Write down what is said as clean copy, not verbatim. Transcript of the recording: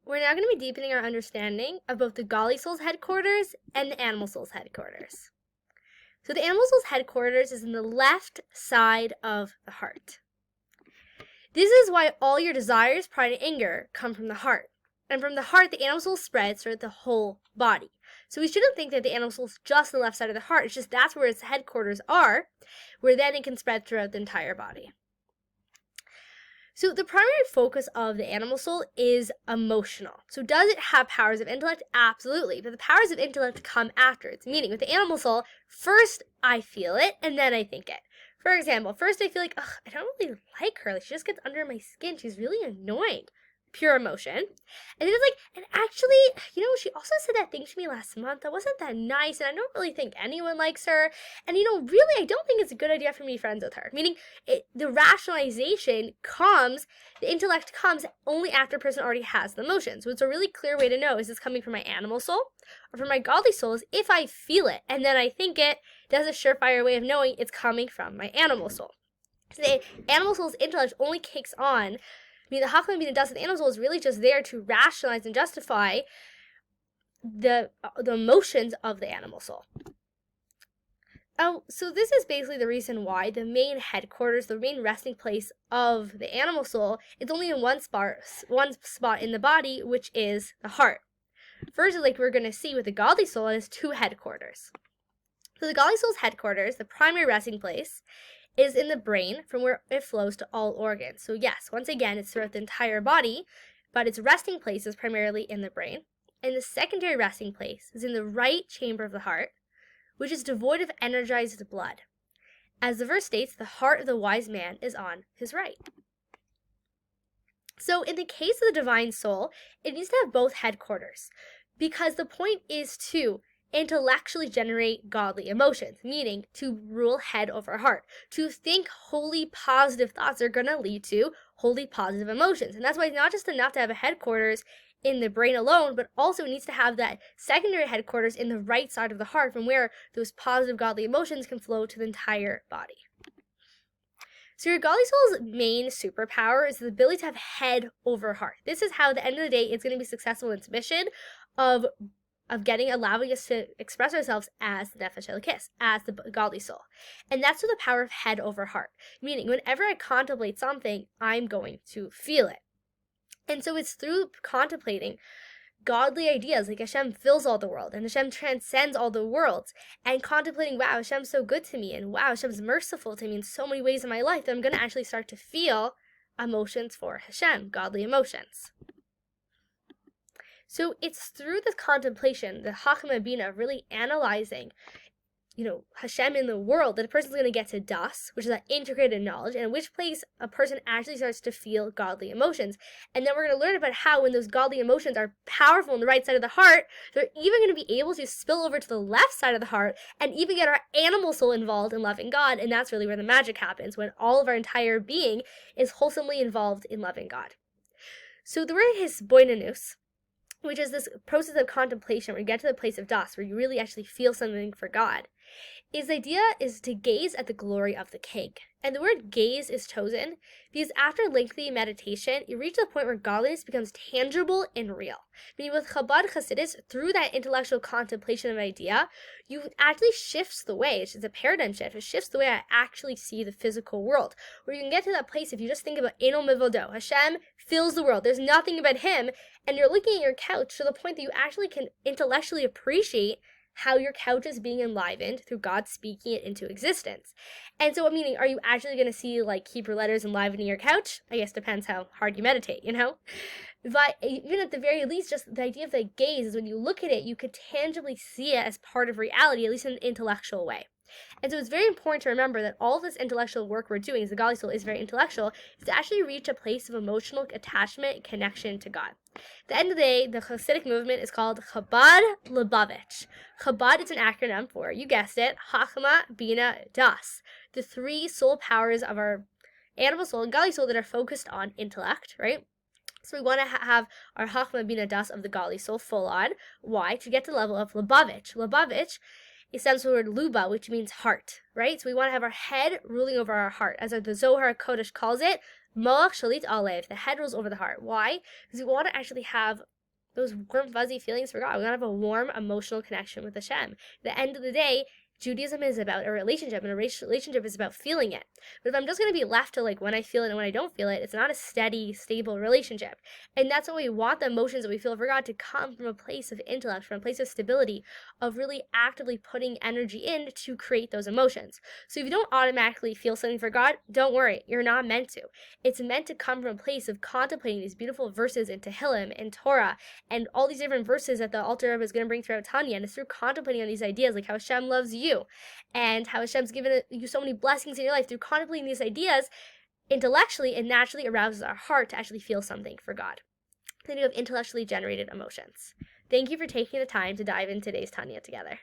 We're now going to be deepening our understanding of both the Godly Soul's headquarters and the Animal Soul's headquarters. So the Animal Soul's headquarters is in the left side of the heart. This is why all your desires, pride, and anger come from the heart. And from the heart, the Animal Soul spreads throughout the whole body. So we shouldn't think that the Animal Soul is just on the left side of the heart. It's just that's where its headquarters are, where then it can spread throughout the entire body. So the primary focus of the Animal Soul is emotional. So does it have powers of intellect? Absolutely. But the powers of intellect come afterwards. Meaning with the Animal Soul, first I feel it and then I think it. For example, first I feel like, I don't really like her. Like she just gets under my skin. She's really annoying. Pure emotion. And then it's like, and actually, she also said that thing to me last month that wasn't that nice, and I don't really think anyone likes her. And really, I don't think it's a good idea for me to be friends with her. Meaning, the rationalization comes, the intellect comes only after a person already has the emotion. So it's a really clear way to know, is this coming from my Animal Soul or from my Godly Soul? Is if I feel it and then I think it, that's a surefire way of knowing it's coming from my Animal Soul. So the Animal Soul's intellect only kicks on. The Chachma Bina Das of the Animal Soul is really just there to rationalize and justify the emotions of the Animal Soul. So this is basically the reason why the main headquarters, the main resting place of the Animal Soul is only in one spot in the body, which is the heart. First, like we're going to see with the Godly Soul, it has two headquarters. So the Godly Soul's headquarters, the primary resting place, is in the brain, from where it flows to all organs. So yes, once again, it's throughout the entire body, but its resting place is primarily in the brain. And the secondary resting place is in the right chamber of the heart, which is devoid of energized blood. As the verse states, the heart of the wise man is on his right. So in the case of the divine soul, it needs to have both headquarters, because the point is to intellectually generate godly emotions, meaning to rule head over heart. To think wholly positive thoughts are going to lead to wholly positive emotions. And that's why it's not just enough to have a headquarters in the brain alone, but also it needs to have that secondary headquarters in the right side of the heart, from where those positive godly emotions can flow to the entire body. So your Godly Soul's main superpower is the ability to have head over heart. This is how, at the end of the day, it's going to be successful in its mission of allowing us to express ourselves as the Nefesh Elokis, as the Godly Soul. And that's through the power of head over heart. Meaning, whenever I contemplate something, I'm going to feel it. And so it's through contemplating godly ideas, like Hashem fills all the world, and Hashem transcends all the worlds, and contemplating, wow, Hashem's so good to me, and wow, Hashem's merciful to me in so many ways in my life, that I'm going to actually start to feel emotions for Hashem, godly emotions. So it's through this contemplation, the Chachma Bina, really analyzing, Hashem in the world, that a person's going to get to Das, which is that integrated knowledge, and in which place a person actually starts to feel godly emotions. And then we're going to learn about how, when those godly emotions are powerful on the right side of the heart, they're even going to be able to spill over to the left side of the heart and even get our Animal Soul involved in loving God. And that's really where the magic happens, when all of our entire being is wholesomely involved in loving God. So the word is boinanus, which is this process of contemplation where you get to the place of Das, where you really actually feel something for God. The idea is to gaze at the glory of the King. And the word gaze is chosen because after lengthy meditation, you reach the point where godliness becomes tangible and real. Meaning with Chabad Hasidus, through that intellectual contemplation of an idea, you actually shifts the way, it's a paradigm shift, it shifts the way I actually see the physical world. Where you can get to that place, if you just think about Eno Mivodo, Hashem fills the world, there's nothing but Him, and you're looking at your couch to the point that you actually can intellectually appreciate how your couch is being enlivened through God speaking it into existence. And so, meaning, are you actually going to see, like, Hebrew letters enlivening your couch? I guess depends how hard you meditate, But even at the very least, just the idea of the gaze is when you look at it, you could tangibly see it as part of reality, at least in an intellectual way. And so it's very important to remember that all of this intellectual work we're doing, as the Godly Soul is very intellectual, is to actually reach a place of emotional attachment and connection to God. At the end of the day, the Hasidic movement is called Chabad Lubavitch. Chabad is an acronym for, you guessed it, Chachma, Bina, Das, the three soul powers of our Animal Soul and Godly Soul that are focused on intellect, right? So we want to have our Chachma, Bina, Das of the Godly Soul full on. Why? To get to the level of Lubavitch. Lubavitch, it stands for the word luba, which means heart, right? So we want to have our head ruling over our heart. As the Zohar Kodesh calls it, Moach Shalit Alev, the head rules over the heart. Why? Because we want to actually have those warm, fuzzy feelings for God. We want to have a warm emotional connection with Hashem. At the end of the day, Judaism is about a relationship, and a relationship is about feeling it. But if I'm just going to be left to like when I feel it and when I don't feel it, it's not a steady, stable relationship. And that's what we want, the emotions that we feel for God to come from a place of intellect, from a place of stability, of really actively putting energy in to create those emotions. So if you don't automatically feel something for God, don't worry, you're not meant to. It's meant to come from a place of contemplating these beautiful verses in Tehillim and Torah and all these different verses that the Alter Rebbe is going to bring throughout Tanya. And it's through contemplating on these ideas, like how Hashem loves you and how Hashem's given you so many blessings in your life. Through contemplating these ideas intellectually, it naturally arouses our heart to actually feel something for God. Then you have intellectually generated emotions. Thank you for taking the time to dive into today's Tanya together.